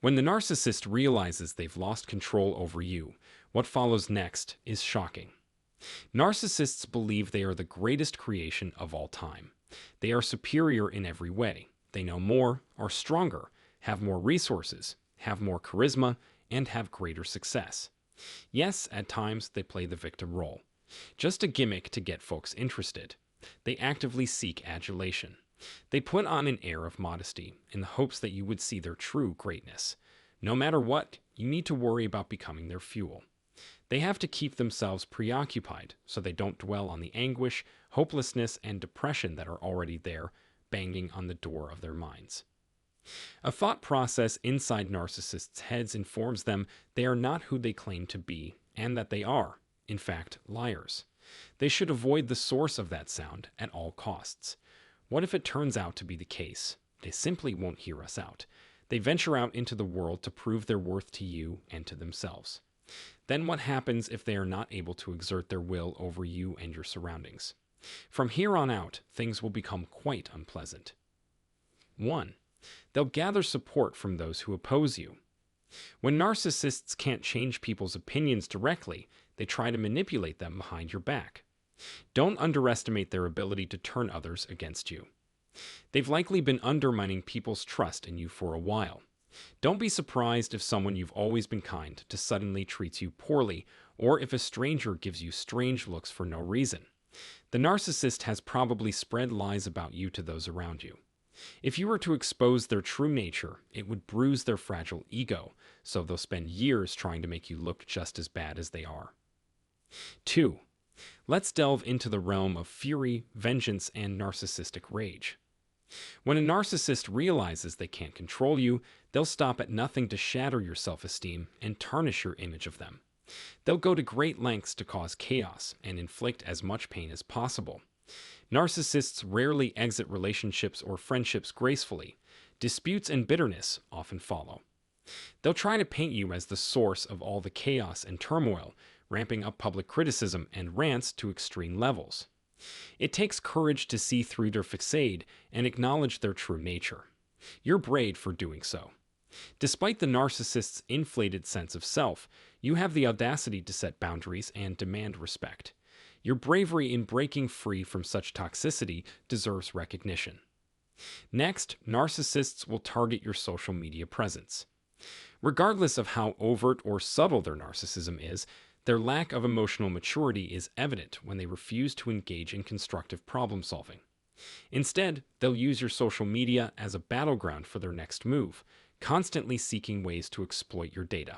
When the narcissist realizes they've lost control over you, what follows next is shocking. Narcissists believe they are the greatest creation of all time. They are superior in every way. They know more, are stronger, have more resources, have more charisma, and have greater success. Yes, at times they play the victim role. Just a gimmick to get folks interested. They actively seek adulation. They put on an air of modesty in the hopes that you would see their true greatness. No matter what, you need to worry about becoming their fuel. They have to keep themselves preoccupied so they don't dwell on the anguish, hopelessness, and depression that are already there, banging on the door of their minds. A thought process inside narcissists' heads informs them they are not who they claim to be, and that they are, in fact, liars. They should avoid the source of that sound at all costs. What if it turns out to be the case? They simply won't hear us out. They venture out into the world to prove their worth to you and to themselves. Then what happens if they are not able to exert their will over you and your surroundings? From here on out, things will become quite unpleasant. 1. They'll gather support from those who oppose you. When narcissists can't change people's opinions directly, they try to manipulate them behind your back. Don't underestimate their ability to turn others against you. They've likely been undermining people's trust in you for a while. Don't be surprised if someone you've always been kind to suddenly treats you poorly, or if a stranger gives you strange looks for no reason. The narcissist has probably spread lies about you to those around you. If you were to expose their true nature, it would bruise their fragile ego, so they'll spend years trying to make you look just as bad as they are. 2. Let's delve into the realm of fury, vengeance, and narcissistic rage. When a narcissist realizes they can't control you, they'll stop at nothing to shatter your self-esteem and tarnish your image of them. They'll go to great lengths to cause chaos and inflict as much pain as possible. Narcissists rarely exit relationships or friendships gracefully. Disputes and bitterness often follow. They'll try to paint you as the source of all the chaos and turmoil, ramping up public criticism and rants to extreme levels. It takes courage to see through their facade and acknowledge their true nature. You're brave for doing so. Despite the narcissist's inflated sense of self, you have the audacity to set boundaries and demand respect. Your bravery in breaking free from such toxicity deserves recognition. Next, narcissists will target your social media presence. Regardless of how overt or subtle their narcissism is, their lack of emotional maturity is evident when they refuse to engage in constructive problem solving. Instead, they'll use your social media as a battleground for their next move, constantly seeking ways to exploit your data.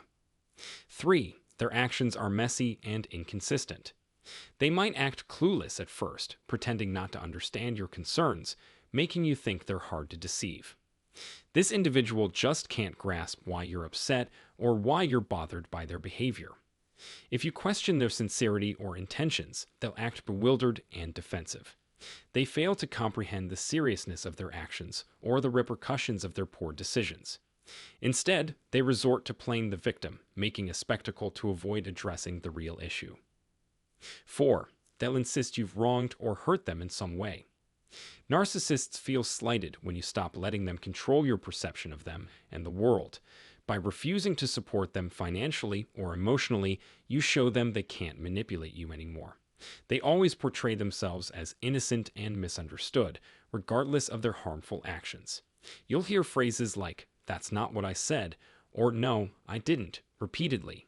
3. Their actions are messy and inconsistent. They might act clueless at first, pretending not to understand your concerns, making you think they're hard to deceive. This individual just can't grasp why you're upset or why you're bothered by their behavior. If you question their sincerity or intentions, they'll act bewildered and defensive. They fail to comprehend the seriousness of their actions or the repercussions of their poor decisions. Instead, they resort to playing the victim, making a spectacle to avoid addressing the real issue. 4. They'll insist you've wronged or hurt them in some way. Narcissists feel slighted when you stop letting them control your perception of them and the world. By refusing to support them financially or emotionally, you show them they can't manipulate you anymore. They always portray themselves as innocent and misunderstood, regardless of their harmful actions. You'll hear phrases like, "That's not what I said," or "No, I didn't," repeatedly.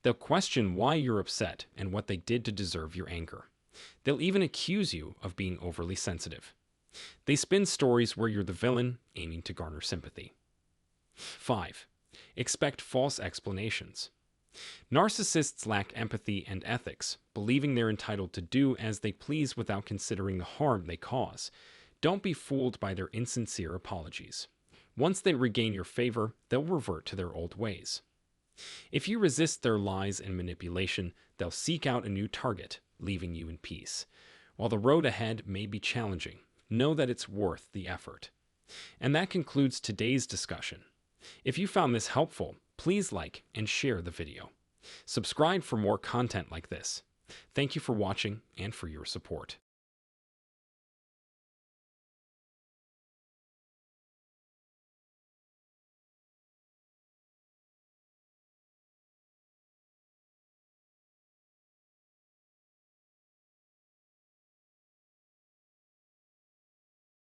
They'll question why you're upset and what they did to deserve your anger. They'll even accuse you of being overly sensitive. They spin stories where you're the villain, aiming to garner sympathy. 5. Expect false explanations. Narcissists lack empathy and ethics, believing they're entitled to do as they please without considering the harm they cause. Don't be fooled by their insincere apologies. Once they regain your favor, they'll revert to their old ways. If you resist their lies and manipulation, they'll seek out a new target, leaving you in peace. While the road ahead may be challenging, know that it's worth the effort. And that concludes today's discussion. If you found this helpful, please like and share the video. Subscribe for more content like this. Thank you for watching and for your support.